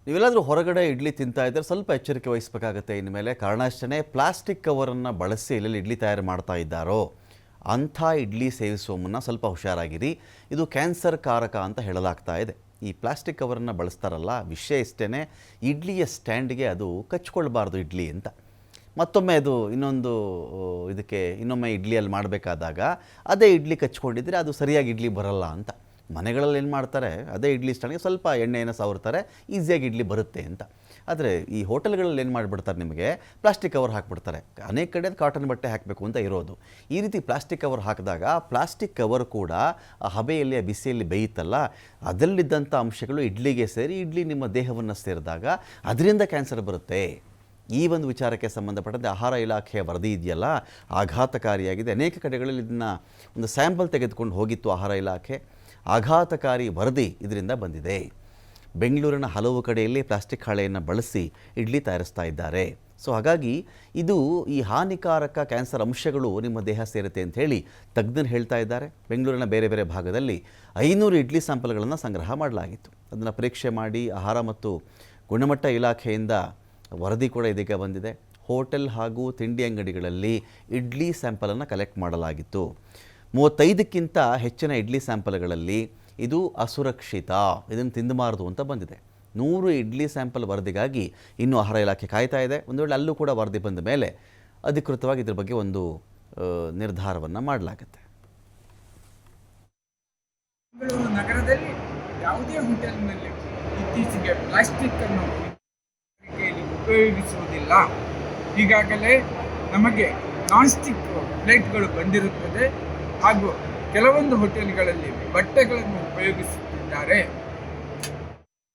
ನೀವೆಲ್ಲಾದರೂ ಹೊರಗಡೆ ಇಡ್ಲಿ ತಿಂತಾ ಇದ್ದರೆ ಸ್ವಲ್ಪ ಎಚ್ಚರಿಕೆ ವಹಿಸಬೇಕಾಗತ್ತೆ. ಇನ್ಮೇಲೆ ಕಾರಣಾಷ್ಟೇ ಪ್ಲಾಸ್ಟಿಕ್ ಕವರನ್ನು ಬಳಸಿ ಎಲ್ಲೆಲ್ಲಿ ಇಡ್ಲಿ ತಯಾರು ಮಾಡ್ತಾ ಇದ್ದಾರೋ ಅಂಥ ಇಡ್ಲಿ ಸೇವಿಸುವ ಮುನ್ನ ಸ್ವಲ್ಪ ಹುಷಾರಾಗಿರಿ. ಇದು ಕ್ಯಾನ್ಸರ್ ಕಾರಕ ಅಂತ ಹೇಳಲಾಗ್ತಾ ಇದೆ. ಈ ಪ್ಲಾಸ್ಟಿಕ್ ಕವರನ್ನು ಬಳಸ್ತಾರಲ್ಲ, ವಿಷಯ ಇಷ್ಟೇ, ಇಡ್ಲಿಯ ಸ್ಟ್ಯಾಂಡಿಗೆ ಅದು ಕಚ್ಕೊಳ್ಬಾರ್ದು ಇಡ್ಲಿ ಅಂತ. ಮತ್ತೊಮ್ಮೆ ಅದು ಇನ್ನೊಮ್ಮೆ ಇಡ್ಲಿಯಲ್ಲಿ ಮಾಡಬೇಕಾದಾಗ ಅದೇ ಇಡ್ಲಿ ಕಚ್ಕೊಂಡಿದ್ರೆ ಅದು ಸರಿಯಾಗಿ ಇಡ್ಲಿ ಬರಲ್ಲ ಅಂತ. ಮನೆಗಳಲ್ಲಿ ಏನು ಮಾಡ್ತಾರೆ, ಅದೇ ಇಡ್ಲಿ ಸ್ಟ್ಯಾಂಡ್ಗೆ ಸ್ವಲ್ಪ ಎಣ್ಣೆಯನ್ನು ಸವರ್ತಾರೆ, ಈಸಿಯಾಗಿ ಇಡ್ಲಿ ಬರುತ್ತೆ ಅಂತ. ಆದರೆ ಈ ಹೋಟೆಲ್ಗಳಲ್ಲಿ ಏನು ಮಾಡಿಬಿಡ್ತಾರೆ, ನಿಮಗೆ ಪ್ಲಾಸ್ಟಿಕ್ ಕವರ್ ಹಾಕಿಬಿಡ್ತಾರೆ. ಅನೇಕ ಕಡೆ ಕಾಟನ್ ಬಟ್ಟೆ ಹಾಕಬೇಕು ಅಂತ ಇರೋದು. ಈ ರೀತಿ ಪ್ಲಾಸ್ಟಿಕ್ ಕವರ್ ಹಾಕಿದಾಗ ಪ್ಲಾಸ್ಟಿಕ್ ಕವರ್ ಕೂಡ ಆ ಹಬೆಯಲ್ಲಿ, ಆ ಬಿಸಿಯಲ್ಲಿ ಬೇಯುತ್ತಲ್ಲ, ಅದರಲ್ಲಿದ್ದಂಥ ಅಂಶಗಳು ಇಡ್ಲಿಗೆ ಸೇರಿ ಇಡ್ಲಿ ನಿಮ್ಮ ದೇಹವನ್ನು ಸೇರಿದಾಗ ಅದರಿಂದ ಕ್ಯಾನ್ಸರ್ ಬರುತ್ತೆ. ಈ ಒಂದು ವಿಚಾರಕ್ಕೆ ಸಂಬಂಧಪಟ್ಟಂತೆ ಆಹಾರ ಇಲಾಖೆಯ ವರದಿ ಇದೆಯಲ್ಲ, ಆಘಾತಕಾರಿಯಾಗಿದೆ. ಅನೇಕ ಕಡೆಗಳಲ್ಲಿ ಇದನ್ನು ಒಂದು ಸ್ಯಾಂಪಲ್ ತೆಗೆದುಕೊಂಡು ಹೋಗಿತ್ತು ಆಹಾರ ಇಲಾಖೆ. ಆಘಾತಕಾರಿ ವರದಿ ಇದರಿಂದ ಬಂದಿದೆ. ಬೆಂಗಳೂರಿನ ಹಲವು ಕಡೆಯಲ್ಲಿ ಪ್ಲಾಸ್ಟಿಕ್ ಹಾಳೆಯನ್ನು ಬಳಸಿ ಇಡ್ಲಿ ತಯಾರಿಸ್ತಾ ಇದ್ದಾರೆ. ಸೊ ಹಾಗಾಗಿ ಇದು ಈ ಹಾನಿಕಾರಕ ಕ್ಯಾನ್ಸರ್ ಅಂಶಗಳು ನಿಮ್ಮ ದೇಹ ಸೇರುತ್ತೆ ಅಂತ ಹೇಳಿ ತಜ್ಞರು ಹೇಳ್ತಾ ಇದ್ದಾರೆ. ಬೆಂಗಳೂರಿನ ಬೇರೆ ಬೇರೆ ಭಾಗದಲ್ಲಿ 500 ಇಡ್ಲಿ ಸ್ಯಾಂಪಲ್ಗಳನ್ನು ಸಂಗ್ರಹ ಮಾಡಲಾಗಿತ್ತು. ಅದನ್ನು ಪರೀಕ್ಷೆ ಮಾಡಿ ಆಹಾರ ಮತ್ತು ಗುಣಮಟ್ಟ ಇಲಾಖೆಯಿಂದ ವರದಿ ಕೂಡ ಇದೀಗ ಬಂದಿದೆ. ಹೋಟೆಲ್ ಹಾಗೂ ತಿಂಡಿ ಅಂಗಡಿಗಳಲ್ಲಿ ಇಡ್ಲಿ ಸ್ಯಾಂಪಲನ್ನು ಕಲೆಕ್ಟ್ ಮಾಡಲಾಗಿತ್ತು. 35ಕ್ಕಿಂತ ಹೆಚ್ಚಿನ ಇಡ್ಲಿ ಸ್ಯಾಂಪಲ್ಗಳಲ್ಲಿ ಇದು ಅಸುರಕ್ಷಿತ, ಇದನ್ನು ತಿಂದಬಾರದು ಅಂತ ಬಂದಿದೆ. 100 ಇಡ್ಲಿ ಸ್ಯಾಂಪಲ್ ವರದಿಗಾಗಿ ಇನ್ನೂ ಆಹಾರ ಇಲಾಖೆ ಕಾಯ್ತಾ ಇದೆ. ಒಂದು ವೇಳೆ ಅಲ್ಲೂ ಕೂಡ ವರದಿ ಬಂದ ಮೇಲೆ ಅಧಿಕೃತವಾಗಿ ಇದ್ರ ಬಗ್ಗೆ ಒಂದು ನಿರ್ಧಾರವನ್ನು ಮಾಡಲಾಗುತ್ತೆ. ಬೆಂಗಳೂರು ನಗರದಲ್ಲಿ ಯಾವುದೇ ಹೋಟೆಲ್ನಲ್ಲಿ ಇತ್ತೀಚೆಗೆ ಪ್ಲಾಸ್ಟಿಕ್ ಅನ್ನು ಉಪಯೋಗಿಸುವುದಿಲ್ಲ. ಈಗಾಗಲೇ ನಮಗೆ ನಾನ್ ಸ್ಟಿಕ್ ಪ್ಲೇಟ್ಗಳು ಬಂದಿರುತ್ತದೆ ಹಾಗೂ ಕೆಲವೊಂದು ಹೋಟೆಲ್ಗಳಲ್ಲಿ ಬಟ್ಟೆಗಳನ್ನು ಉಪಯೋಗಿಸುತ್ತಿದ್ದಾರೆ.